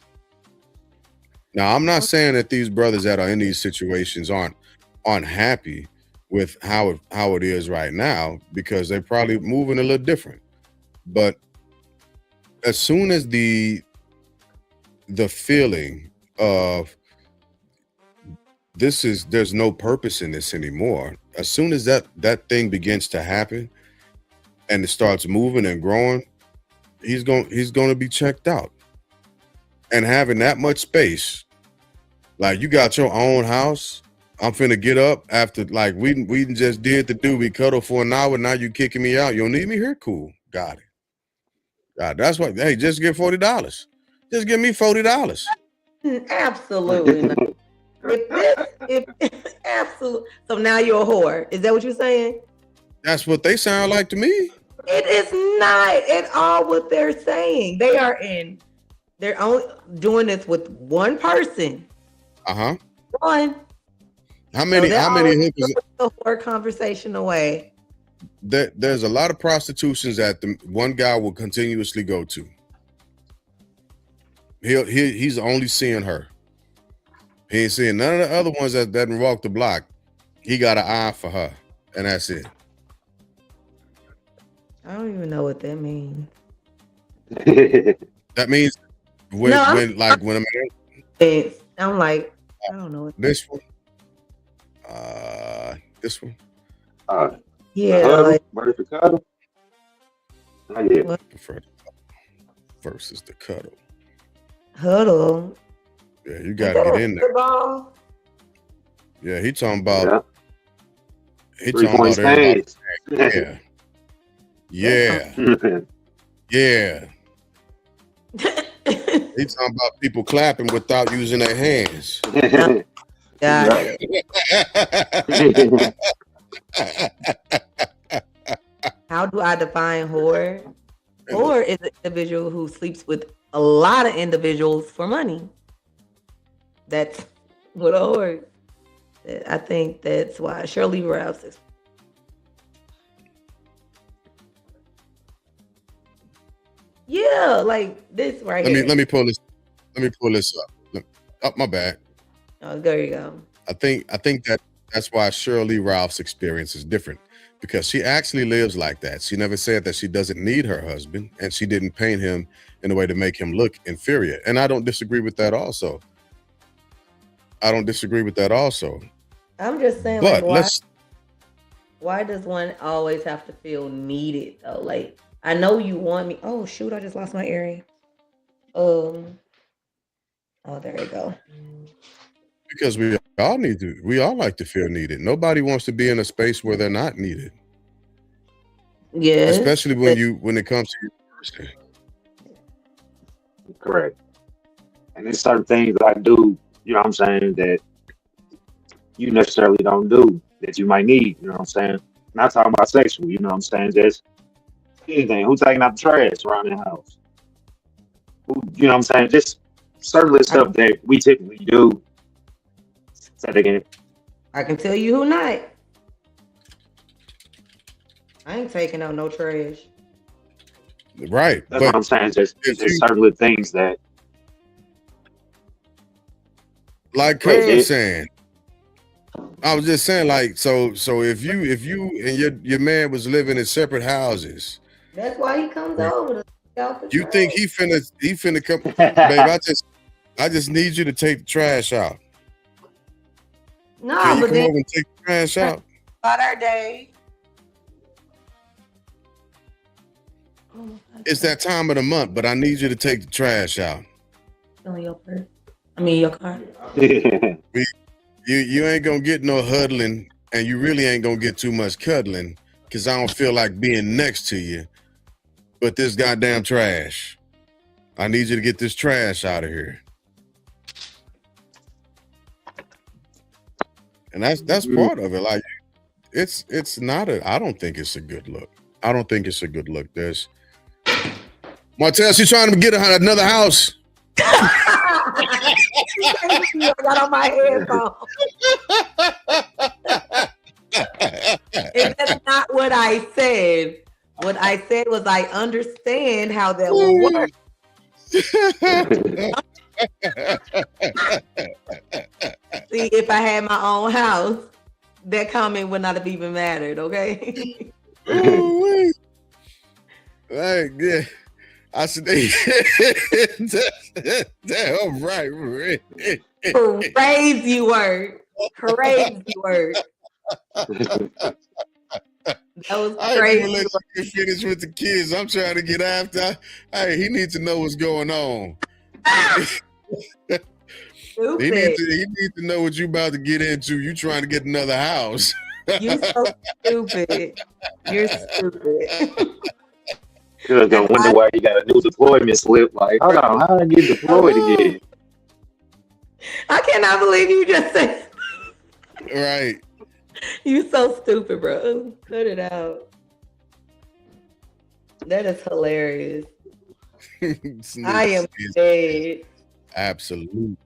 Now, I'm not saying that these brothers that are in these situations aren't happy with how it is right now, because they're probably moving a little different. But as soon as the feeling of there's no purpose in this anymore, as soon as that thing begins to happen and it starts moving and growing, he's going to be checked out. And having that much space, like you got your own house, I'm finna get up after, like, we just did the do, we cuddle for an hour, now you kicking me out, you don't need me here? Cool, got it. God, that's why, hey, just get $40. Just give me $40. Absolutely not. if absolutely. So now you're a whore. Is that what you're saying? That's what they sound like to me. It is not at all what they're saying. They're only doing this with one person. Uh-huh. One. How many hookers? The whore conversation away. There's a lot of prostitutions that the one guy will continuously go to. He's only seeing her. He ain't seeing none of the other ones that doesn't walk the block. He got an eye for her, and that's it. I don't even know what that means. That means when a man. I'm like, I don't know. This one. This one. Yeah. Like, the cuddle. Prefer versus the cuddle. Huddle. Yeah, you gotta get in there. Football? Yeah, he talking about. Yeah. He talking about everybody. Yeah. Yeah. He talking about people clapping without using their hands. Yeah. How do I define whore? Whore is an individual who sleeps with a lot of individuals for money. That's what a whore is. I think that's why Shirley Rouse is. Yeah, like this right here. Let me pull this. Let me pull this up. Up my back. Oh, there you go. I think that's why Shirley Ralph's experience is different, because she actually lives like that. She never said that she doesn't need her husband, and she didn't paint him in a way to make him look inferior. And I don't disagree with that also. I'm just saying, but like, why does one always have to feel needed though? Like, I know you want me. Oh shoot, I just lost my area. Oh, there you go. Because we all like to feel needed. Nobody wants to be in a space where they're not needed. Yeah. Especially when it comes to your person. Correct. And there's certain things that I do, you know what I'm saying, that you necessarily don't do that you might need, you know what I'm saying? Not talking about sexual, you know what I'm saying? Just anything. Who's taking out the trash around the house? Who, you know what I'm saying? Just certain stuff that we typically do. Say it again. I can tell you who not. I ain't taking out no trash. Right. That's what I'm saying. Just certain little things that. Like Coach was saying. I was just saying, like, so if you and your man was living in separate houses. That's why he comes over to out the You trash. think he finna come, babe? I just need you to take the trash out. No, Can you but come then over and take the trash out? about our day. It's that time of the month, but I need you to take the trash out. On your purse. I mean your car. You ain't gonna get no huddling, and you really ain't gonna get too much cuddling, because I don't feel like being next to you. But this goddamn trash. I need you to get this trash out of here. And that's part of it. Like, it's not I don't think it's a good look. I don't think it's a good look. There's Martell, she's trying to get another house. I got on my headphones. And that's not what I said. What I said was I understand how that will work. See, if I had my own house, that comment would not have even mattered, okay? Like, yeah. I said, damn right. Crazy word. Crazy word. That was crazy. I let you finish with the kids. I'm trying to get after. Hey, he needs to know what's going on. He needs to know what you about to get into. You trying to get another house. You so stupid. You're stupid. You're gonna wonder why you got a new deployment slip. Like, hold on, how did I get deployed again? I cannot believe you just said. Right. You so stupid, bro. Cut it out. That is hilarious. I am dead. Absolutely.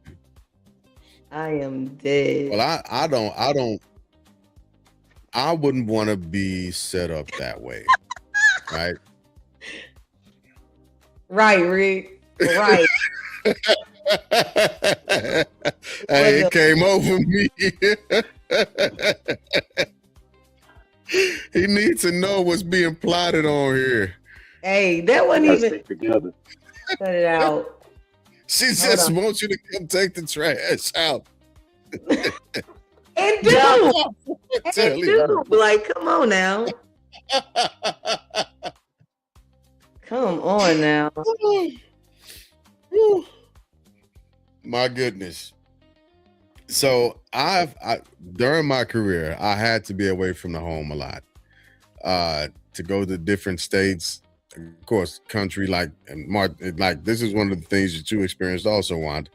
I am dead. Well, I wouldn't want to be set up that way. Right. Right, Rick. Right. Hey, it came over me. He needs to know what's being plotted on here. Hey, that wasn't Y'all even. stick together. Cut it out. She just wants you to come take the trash out. And do. Tell And you. do. Like, come on now. Come on now. My goodness. So I during my career, I had to be away from the home a lot. To go to different states, of course, country, like this is one of the things that you experienced also, Wanda.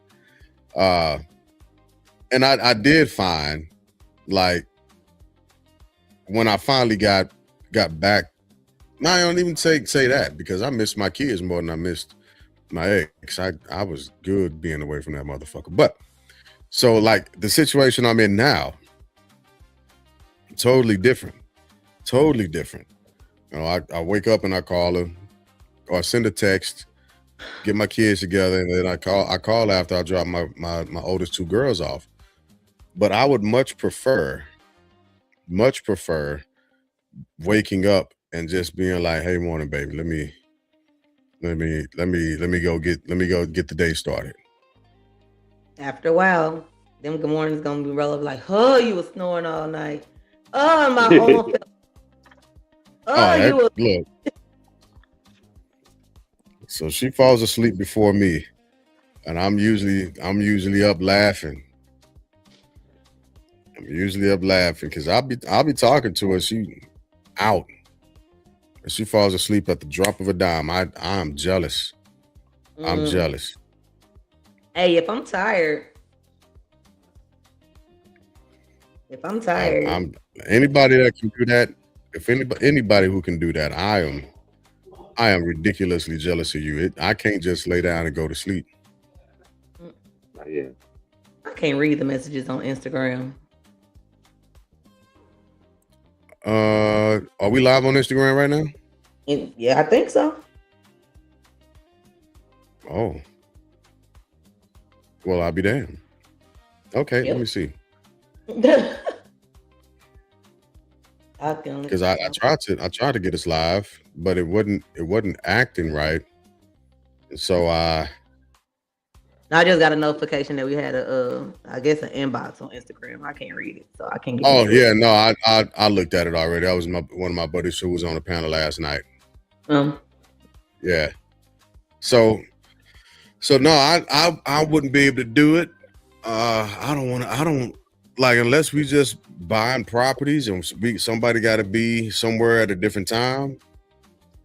And I did find, like, when I finally got back, I don't even say that, because I missed my kids more than I missed my ex. I was good being away from that motherfucker. But so, like, the situation I'm in now, totally different. Totally different. You know, I wake up and I call her, or I send a text, get my kids together, and then I call after I drop my oldest two girls off. But I would much prefer waking up and just being like, "Hey, morning, baby. Let me go get the day started." After a while, them good mornings gonna be relevant. Like, oh, you was snoring all night. Oh, my arm felt. You was. Look. So she falls asleep before me, and I'm usually up laughing. I'm usually up laughing because I'll be talking to her. She out, and she falls asleep at the drop of a dime. I'm jealous. I'm jealous. Hey, if I'm tired, I'm anybody that can do that. If anybody who can do that, I am ridiculously jealous of you. I can't just lay down and go to sleep. Yeah. I can't read the messages on Instagram. Are we live on Instagram right now? Yeah, I think so. Oh. Well, I'll be damned. Okay, Yep. let me see. Because Because I tried to get us live, but it wasn't acting right. And so I just got a notification that we had I guess an inbox on Instagram. I can't read it, so I can't get oh into yeah, it. no, I looked at it already. That was one of my buddies who was on the panel last night. Yeah. So no, I wouldn't be able to do it. I don't like, unless we just buying properties and somebody got to be somewhere at a different time.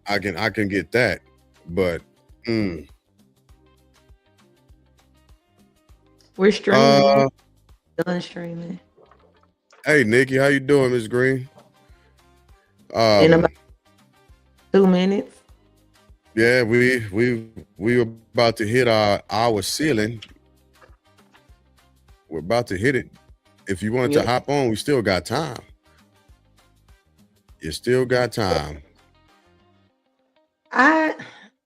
I can get that, but We're streaming. Done streaming. Hey Nikki, how you doing, Miss Green? In about 2 minutes. Yeah, we were about to hit our ceiling. We're about to hit it. If you wanted to hop on, we still got time. You still got time. I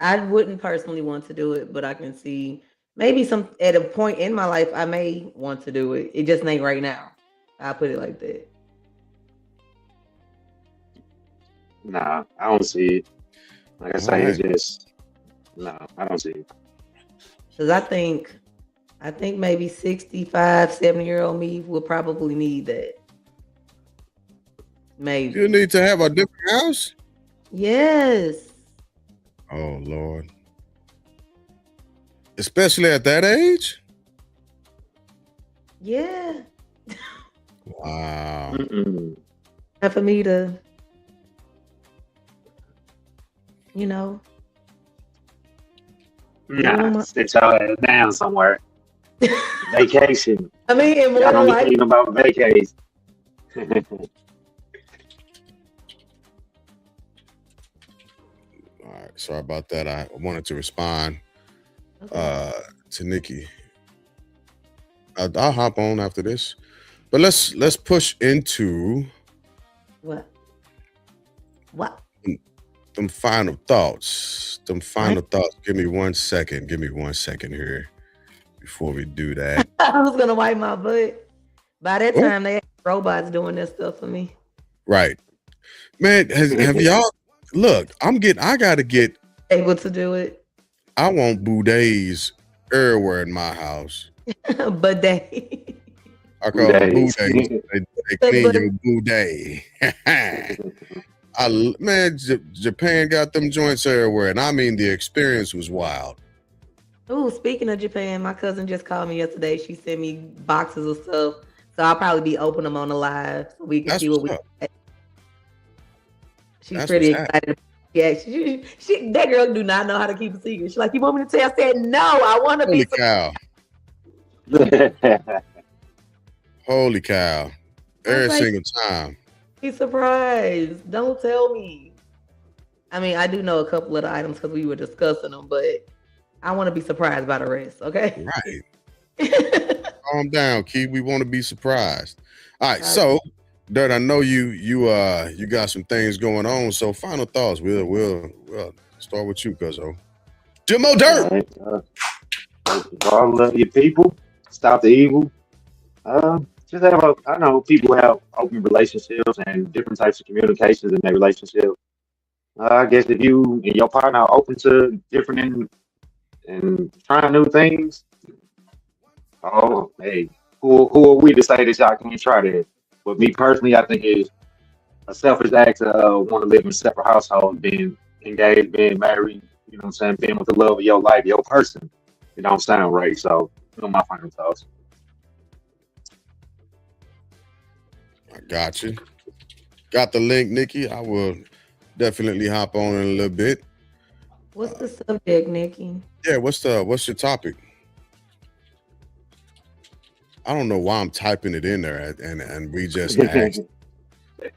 wouldn't personally want to do it, but I can see maybe at a point in my life I may want to do it. It just ain't right now. I'll put it like that. Nah, I don't see it. Like I say, it's just no, I don't see it. Because I think maybe 65, 70-year-old me will probably need that. Maybe. You need to have a different house? Yes. Oh Lord. Especially at that age? Yeah. Wow. And for me to, you know. Nah, sit y'all ass down somewhere. Vacation. I mean, in Y'all more don't be like thinking about vacations. All right, sorry about that. I wanted to respond to Nikki. I'll hop on after this, but let's push into what? them final thoughts. Them final thoughts. Give me 1 second. Give me 1 second here before we do that. I was gonna wipe my butt. By that What? time, they had robots doing that stuff for me. Right, man. Have y'all look? I gotta get. Able to do it, I want bidets everywhere in my house. but they. I call them Bidets. bidets. They clean your bidet. Japan got them joints everywhere, and I mean the experience was wild. Ooh, speaking of Japan, my cousin just called me yesterday. She sent me boxes of stuff, so I'll probably be opening them on the live so we can see what we. She's That's pretty what's excited. Yeah, she that girl do not know how to keep a secret. She's like, "You want me to tell?" I said, "No, I want to Holy be." cow! Holy cow! Every like- single time. Be surprised. Don't tell me. I mean, I do know a couple of the items because we were discussing them, but I want to be surprised by the rest. Okay. Right. Calm down, Key. We want to be surprised. All right. So, Dirt, I know you got some things going on. So, final thoughts. We'll start with you, Cuzzo. Jimmo Dirt. All love your people. Stop the evil. Just have I know people have open relationships and different types of communications in their relationship. I guess if you and your partner are open to different and trying new things, oh hey, who are we to say that y'all can't try that? But me personally, I think it's a selfish act to want to live in separate households, being engaged, being married. You know what I'm saying? Being with the love of your life, your person. It don't sound right. So, my final thoughts. I got you. Got the link, Nikki. I will definitely hop on in a little bit. What's the subject, Nikki? Yeah, what's your topic? I don't know why I'm typing it in there and we just asked.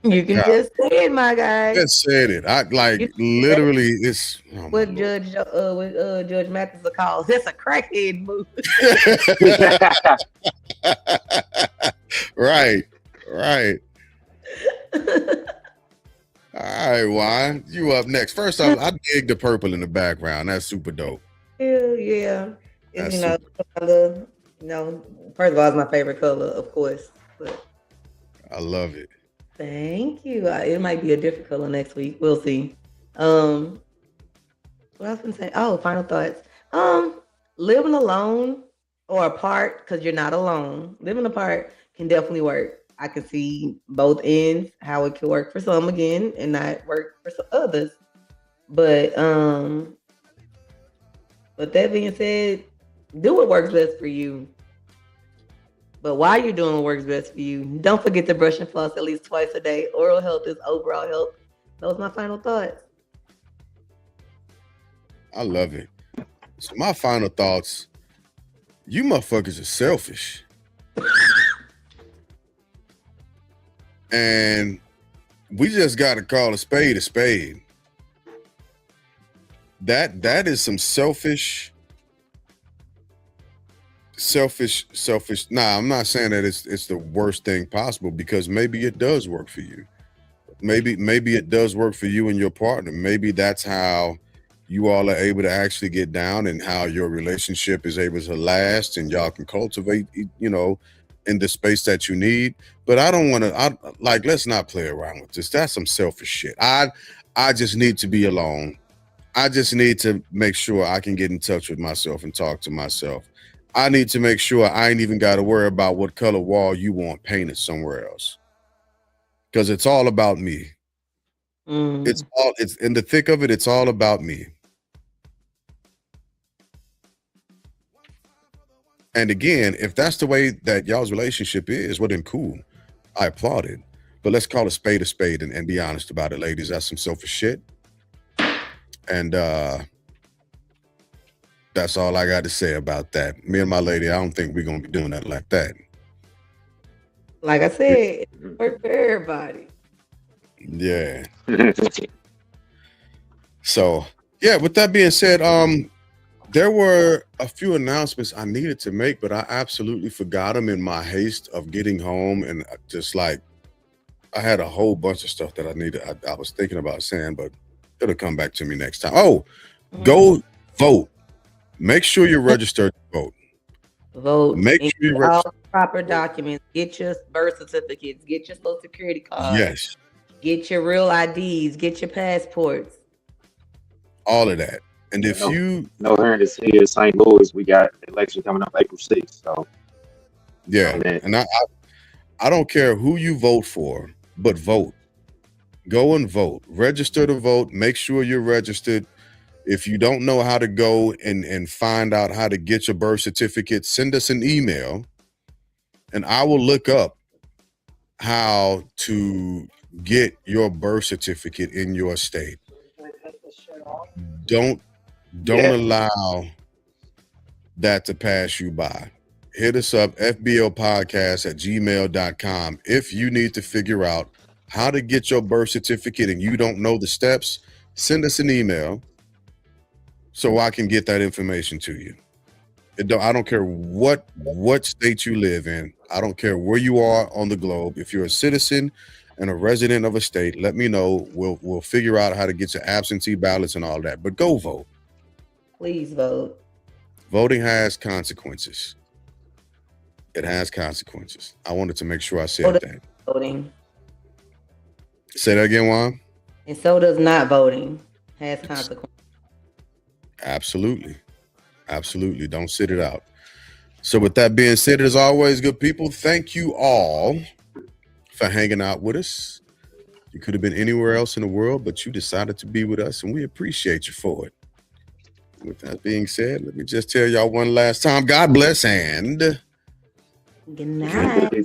You can just say it, my guy. Just said it. I like literally it's what Judge Mathis will call that's a crackhead move. Right. All right, Juan, you up next. First off, I dig the purple in the background. That's super dope. Yeah. It's, first of all, it's my favorite color, of course. But I love it. Thank you. It might be a different color next week. We'll see. What I was gonna say? Oh, final thoughts. Living alone or apart because you're not alone. Living apart can definitely work. I can see both ends, how it can work for some again and not work for some others. But that being said, do what works best for you. But while you're doing what works best for you, don't forget to brush and floss at least twice a day. Oral health is overall health. Those are my final thoughts. I love it. So my final thoughts, you motherfuckers are selfish. And we just got to call a spade a spade. That is some selfish. Nah, I'm not saying that it's the worst thing possible because maybe it does work for you. Maybe it does work for you and your partner. Maybe that's how you all are able to actually get down and how your relationship is able to last and y'all can cultivate, in the space that you need. But I don't want to, let's not play around with this. That's some selfish shit. I just need to be alone. I just need to make sure I can get in touch with myself and talk to myself. I need to make sure I ain't even got to worry about what color wall you want painted somewhere else. Because it's all about me. It's in the thick of it. It's all about me. And again, if that's the way that y'all's relationship is, well, then cool. I applaud it. But let's call a spade and be honest about it, ladies. That's some selfish shit. And That's all I got to say about that. Me and my lady, I don't think we're gonna be doing that like that. Like I said, it works for everybody. Yeah. So yeah, with that being said, there were a few announcements I needed to make, but I absolutely forgot them in my haste of getting home, and just like I had a whole bunch of stuff that I needed. I was thinking about saying, but it'll come back to me next time. Oh, go vote. Make sure you're registered to vote. Vote. Make sure you all register. proper documents. Get your birth certificates. Get your social security cards. Yes, Get your real IDs. Get your passports. all of that. And if you here in the city of St. Louis, we got an election coming up April 6th. So yeah, and I don't care who you vote for, but vote. Go and vote. Register to vote. Make sure you're registered. If you don't know how to go and find out how to get your birth certificate, send us an email and I will look up how to get your birth certificate in your state. Don't allow that to pass you by. Hit us up, fblpodcast@gmail.com. If you need to figure out how to get your birth certificate and you don't know the steps, send us an email so I can get that information to you. I don't care what state you live in. I don't care where you are on the globe. If you're a citizen and a resident of a state, let me know. We'll figure out how to get your absentee ballots and all that. But go vote. Please vote. Voting has consequences. It has consequences. I wanted to make sure I said that. Voting. Say that again, Juan. And so does not voting. Has consequences. Absolutely. Absolutely. Don't sit it out. So with that being said, as always, good people, thank you all for hanging out with us. You could have been anywhere else in the world, but you decided to be with us, and we appreciate you for it. With that being said, let me just tell y'all one last time, God bless and Good night.